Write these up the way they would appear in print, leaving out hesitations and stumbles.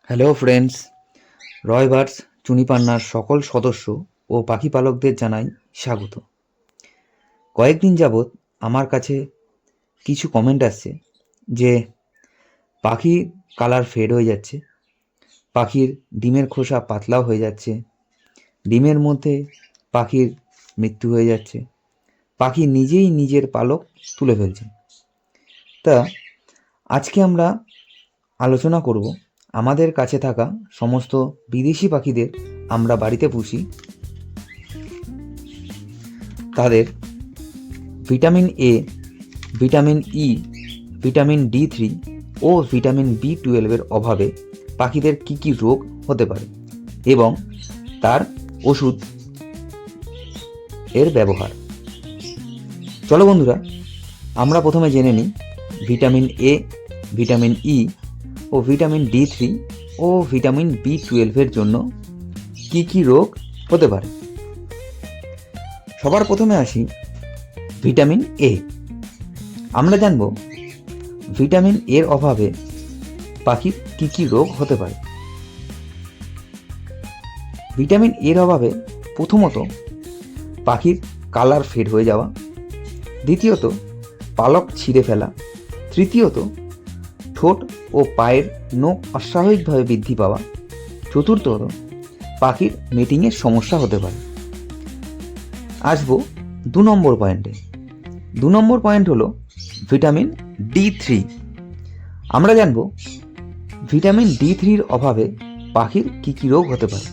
Hello friends, রয় birds চুনিপান্নার সকল সদস্য ও পাখি পালকদের জানাই স্বাগত। কয়েকদিন যাবৎ আমার কাছে কিছু কমেন্ট আসছে যে পাখির কালার ফেড হয়ে যাচ্ছে, পাখির ডিমের খোসা পাতলাও হয়ে যাচ্ছে, ডিমের মধ্যে পাখির মৃত্যু হয়ে যাচ্ছে, পাখি নিজেই নিজের পালক তুলে ফেলছে। তা আজকে আমরা আলোচনা করব আমাদের কাছে থাকা সমস্ত বিদেশি পাখিদের আমরা বাড়িতে পুষি, তাদের vitamin A, vitamin E, vitamin D3 ও ভিটামিন B12 অভাবে পাখিদের কী কী রোগ হতে পারে এবং তার ওষুধ এর ব্যবহার। চলো বন্ধুরা, আমরা প্রথমে জেনে নিই ভিটামিন এ, ভিটামিন ই ও ভিটামিন D3 ও ভিটামিন B12 জন্য কি কি রোগ হতে পারে। সবার প্রথমে আসি ভিটামিন এ। আমরা জানব ভিটামিন এর অভাবে পাখির কি কি রোগ হতে পারে। ভিটামিন এর অভাবে প্রথমত পাখির কালার ফেড হয়ে যাওয়া, দ্বিতীয়ত পালক ছিঁড়ে ফেলা, তৃতীয়ত ঠোঁট ও পায়ের নখ অস্বাভাবিকভাবে বৃদ্ধি পাওয়া, চতুর্থত পাখির মেটিংয়ের সমস্যা হতে পারে। আসবো 2 নম্বর পয়েন্টে। 2 নম্বর পয়েন্ট হলো ভিটামিন D3। আমরা জানব ভিটামিন D3 অভাবে পাখির কী কী রোগ হতে পারে।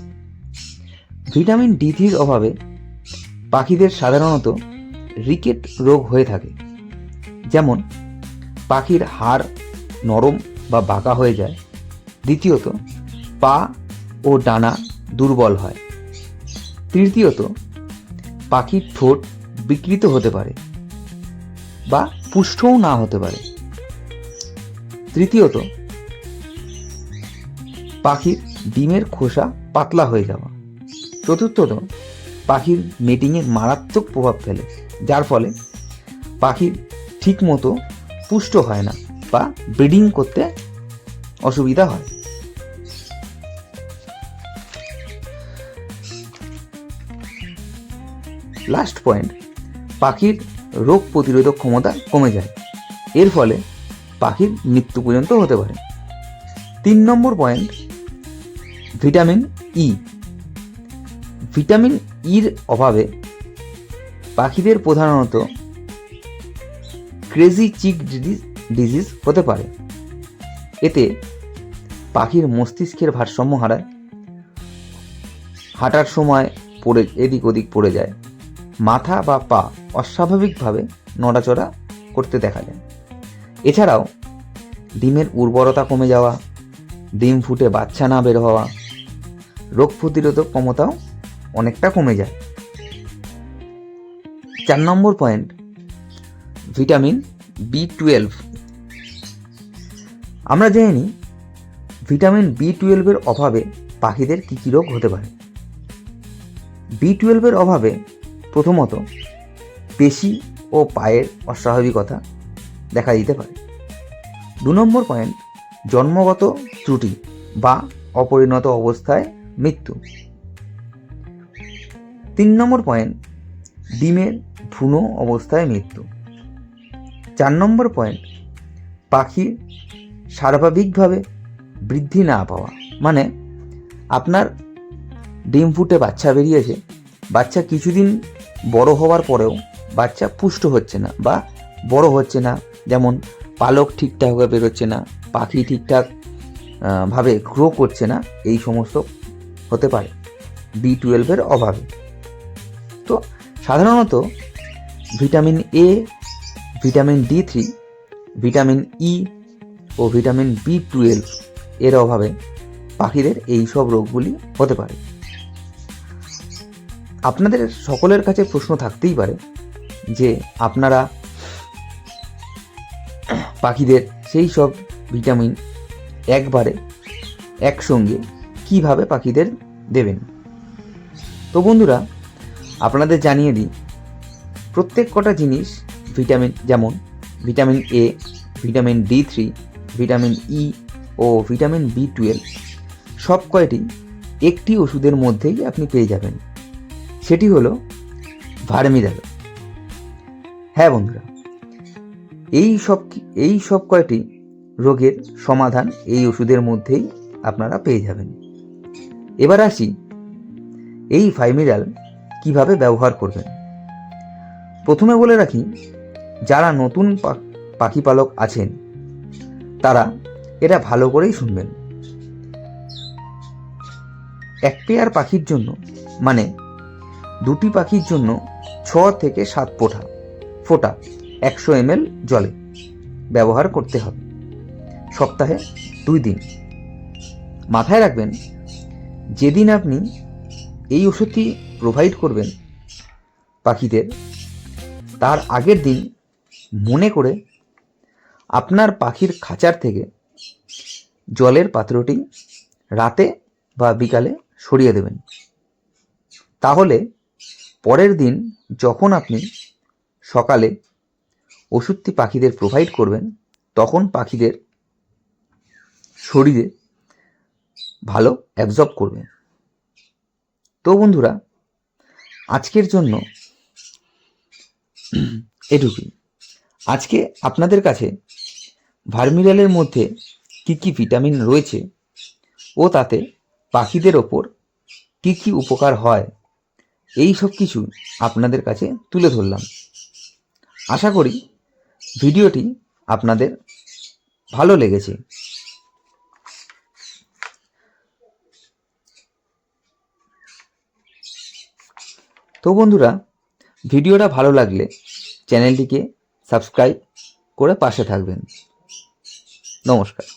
ভিটামিন D3 অভাবে পাখিদের সাধারণত রিকেট রোগ হয়ে থাকে, যেমন পাখির হাড় নরম বা বাঁকা হয়ে যায়। দ্বিতীয়ত পা ও ডানা দুর্বল হয়। তৃতীয়ত পাখির ঠোঁট বিকৃত হতে পারে বা পুষ্টও না হতে পারে। তৃতীয়ত পাখির ডিমের খোসা পাতলা হয়ে যাওয়া। চতুর্থত পাখির মেটিংয়ে মারাত্মক প্রভাব ফেলে, যার ফলে পাখির ঠিকমতো পুষ্ট হয় না বা ব্রিডিং করতে অসুবিধা হয়। লাস্ট পয়েন্ট, পাখির রোগ প্রতিরোধক ক্ষমতা কমে যায়, এর ফলে পাখির মৃত্যু পর্যন্ত হতে পারে। 3 নম্বর পয়েন্ট ভিটামিন ই। ভিটামিন ইর অভাবে পাখিদের প্রধানত ক্রেজি চিক ডিজিজ হতে পারে। এতে পাখির মস্তিষ্কের ভারসাম্য হারায়, হাঁটার সময় পড়ে এদিক ওদিক পড়ে যায়, মাথা বা পা অস্বাভাবিকভাবে নড়াচড়া করতে দেখা যায়। এছাড়াও ডিমের উর্বরতা কমে যাওয়া, ডিম ফুটে বাচ্চা না বের হওয়া, রোগ প্রতিরোধক ক্ষমতাও অনেকটা কমে যায়। 4 নম্বর পয়েন্ট ভিটামিন B12। আমরা জেনে নিই ভিটামিন B12 অভাবে পাখিদের কী কী রোগ হতে পারে। B12 অভাবে প্রথমত পেশি ও পায়ের অস্বাভাবিকতা দেখা দিতে পারে। 2 নম্বর পয়েন্ট জন্মগত ত্রুটি বা অপরিণত অবস্থায় মৃত্যু। 3 নম্বর পয়েন্ট ডিমের ভ্রূণ অবস্থায় মৃত্যু। 4 নম্বর পয়েন্ট পাখির স্বাভাবিকভাবে বৃদ্ধি না পাওয়া, মানে আপনার ডিম ফুটে বাচ্চা বেরিয়েছে, বাচ্চা কিছুদিন বড় হওয়ার পরেও বাচ্চা পুষ্ট হচ্ছে না বা বড় হচ্ছে না, যেমন পালক ঠিকঠাকভাবে বেরোচ্ছে না, পাখি ঠিকঠাক ভাবে গ্রো করছে না, এই সমস্ত হতে পারে B12 অভাবে। তো সাধারণত vitamin A, vitamin D3, vitamin E ও ভিটামিন B12 এর অভাবে পাখিদের এই সব রোগগুলি হতে পারে। আপনাদের সকলের কাছে প্রশ্ন থাকতেই পারে যে আপনারা পাখিদের সেই সব ভিটামিন একবারে একসঙ্গে কিভাবে পাখিদের দেবেন। তো বন্ধুরা, আপনাদের জানিয়ে দিই প্রত্যেক কটা জিনিস ভিটামিন, যেমন vitamin A, vitamin D3, vitamin E ও ভিটামিন B12 সব কয়টি একটি ওষুধের মধ্যেই আপনি পেয়ে যাবেন, সেটি হলো ভার্মিরাল। হ্যাঁ বন্ধুরা, এই সব কয়টি রোগের সমাধান এই ওষুধের মধ্যেই আপনারা পেয়ে যাবেন। এবার আসি এই ভার্মিরাল কিভাবে ব্যবহার করবেন। প্রথমে বলে রাখি, যারা নতুন পাখি পালক আছেন তারা এটা ভালো করেই শুনবেন। এক পেয়ার পাখির জন্য, মানে দুটি পাখির জন্য 6 থেকে 7 ফোঁটা 100 ml জলে ব্যবহার করতে হবে, সপ্তাহে 2 দিন। মাথায় রাখবেন, যেদিন আপনি এই ওষুধটি প্রোভাইড করবেন পাখিদের, তার আগের দিন মনে করে আপনার পাখির খাঁচার থেকে জলের পাত্রটি রাতে বা বিকালে সরিয়ে দেবেন। তাহলে পরের দিন যখন আপনি সকালে ওষুধটি পাখিদের প্রোভাইড করবেন, তখন পাখিদের শরীরে ভালো অ্যাবজর্ব করবে। তো বন্ধুরা, আজকের জন্য এটুকুই। আজকে আপনাদের কাছে ভার্মিরালের মধ্যে কি কি ভিটামিন রয়েছে ও তাতে পাখিদের ওপর কি কি উপকার হয়, এই সব কিছু আপনাদের কাছে তুলে ধরলাম। আশা করি ভিডিওটি আপনাদের ভালো লেগেছে। তো বন্ধুরা, ভিডিওটা ভালো লাগলে চ্যানেলটিকে সাবস্ক্রাইব করে পাশে থাকবেন। নমস্কার।